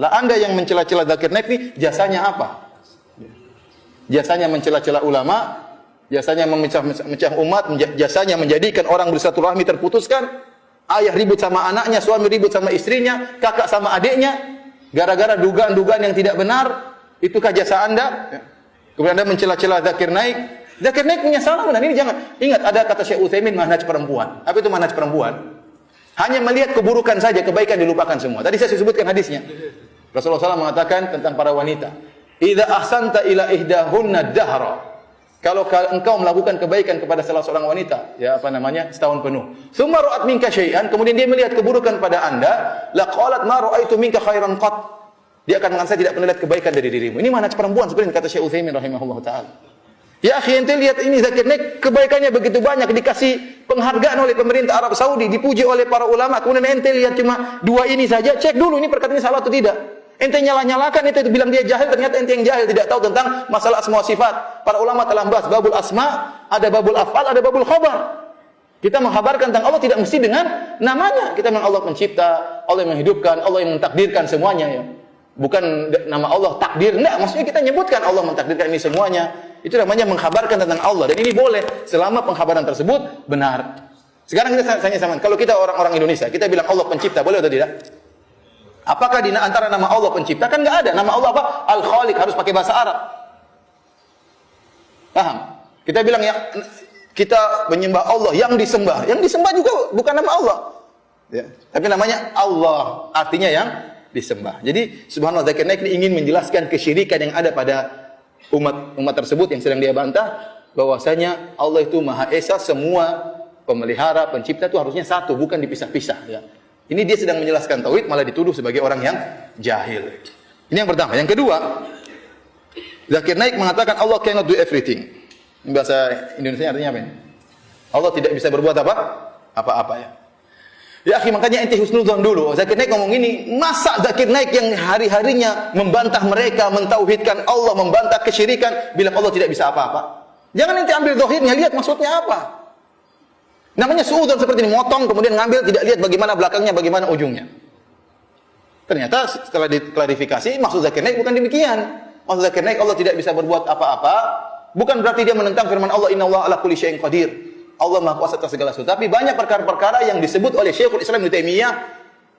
Lah Anda yang mencela-cela Zakir Naik ini jasanya apa? Jasanya mencela-cela ulama, jasanya memecah umat, jasanya menjadikan orang bersilaturahmi terputuskan, ayah ribut sama anaknya, suami ribut sama istrinya, kakak sama adiknya, gara-gara dugaan-dugaan yang tidak benar. Itukah jasa Anda? Kemudian Anda mencela-cela Zakir Naik. Zakir Naik punya salah, dan ini jangan. Ingat, ada kata Syekh Utsaimin, manhaj perempuan. Apa itu manhaj perempuan? Hanya melihat keburukan saja, kebaikan dilupakan semua. Tadi saya sebutkan hadisnya. Rasulullah SAW mengatakan tentang para wanita. Idza ahsanta ila ihdahunna dahra. Kalau engkau melakukan kebaikan kepada salah seorang wanita, ya apa namanya? Setahun penuh. Tsumma ra'at minka syai'an, kemudian dia melihat keburukan pada Anda, la qalat ma ra'aitu minka khairan qat. Dia akan mengatakan saya tidak pernah lihat kebaikan dari dirimu. Ini manhaj perempuan seperti kata Syekh Utsaimin rahimahullah taala. Ya akhi, ente lihat ini Zakir Naik, kebaikannya begitu banyak, dikasih penghargaan oleh pemerintah Arab Saudi, dipuji oleh para ulama. Kemudian ente lihat cuma dua ini saja, cek dulu ini perkataan ini salah atau tidak. Ente nyalah-nyalakan itu bilang dia jahil, ternyata ente yang jahil, tidak tahu tentang masalah asma wa sifat. Para ulama telah membahas babul asma, ada babul af'al, ada babul khabar. Kita mengkhabarkan tentang Allah tidak mesti dengan namanya. Kita memang Allah pencipta, Allah yang menghidupkan, Allah yang mentakdirkan semuanya ya. Bukan nama Allah takdir, enggak, maksudnya kita nyebutkan Allah mentakdirkan ini semuanya. Itu namanya mengkhabarkan tentang Allah, dan ini boleh selama pengkhabaran tersebut benar. Sekarang kita tanya sama, kalau kita orang-orang Indonesia, kita bilang Allah pencipta, boleh atau tidak? Apakah di antara nama Allah pencipta? Kan enggak ada. Nama Allah apa? Al-Khaliq, harus pakai bahasa Arab. Paham? Kita bilang ya, kita menyembah Allah yang disembah. Yang disembah juga bukan nama Allah. Ya. Tapi namanya Allah, artinya yang disembah. Jadi subhanallah, Zakir Naik ini ingin menjelaskan kesyirikan yang ada pada umat tersebut yang sedang dia bantah, bahwasanya Allah itu Maha Esa, semua pemelihara, pencipta itu harusnya satu, bukan dipisah-pisah ya. Ini dia sedang menjelaskan tauhid, malah dituduh sebagai orang yang jahil. Ini yang pertama. Yang kedua, Zakir Naik mengatakan Allah cannot do everything. Ini bahasa Indonesia artinya apa ini? Allah tidak bisa berbuat apa? Apa-apa ya. Ya akhi, makanya ente husnuzon dulu. Zakir Naik ngomong ini, masa Zakir Naik yang hari-harinya membantah mereka, mentauhidkan Allah, membantah kesyirikan, bilang Allah tidak bisa apa-apa. Jangan ente ambil zahirnya, lihat maksudnya apa. Namanya suudzon seperti ini, motong kemudian ngambil, tidak lihat bagaimana belakangnya, bagaimana ujungnya. Ternyata setelah diklarifikasi, maksud Zakir Naik bukan demikian. Maksud Zakir Naik Allah tidak bisa berbuat apa-apa, bukan berarti dia menentang firman Allah, innallaha ala kulli syai'in qadir. Allah Maha Kuasa atas segala sesuatu. Tapi banyak perkara-perkara yang disebut oleh Syekhul Islam Ibnu Taimiyah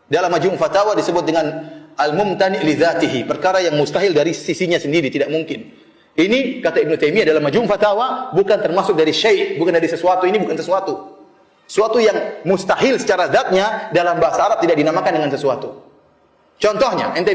dalam Majmu' Fatawa disebut dengan al-mumtani' li dzatihi, perkara yang mustahil dari sisinya sendiri, tidak mungkin. Ini kata Ibnu Taimiyah dalam Majmu' Fatawa bukan termasuk dari syai', bukan dari sesuatu, ini bukan sesuatu. Suatu yang mustahil secara zatnya dalam bahasa Arab tidak dinamakan dengan sesuatu. Contohnya, ente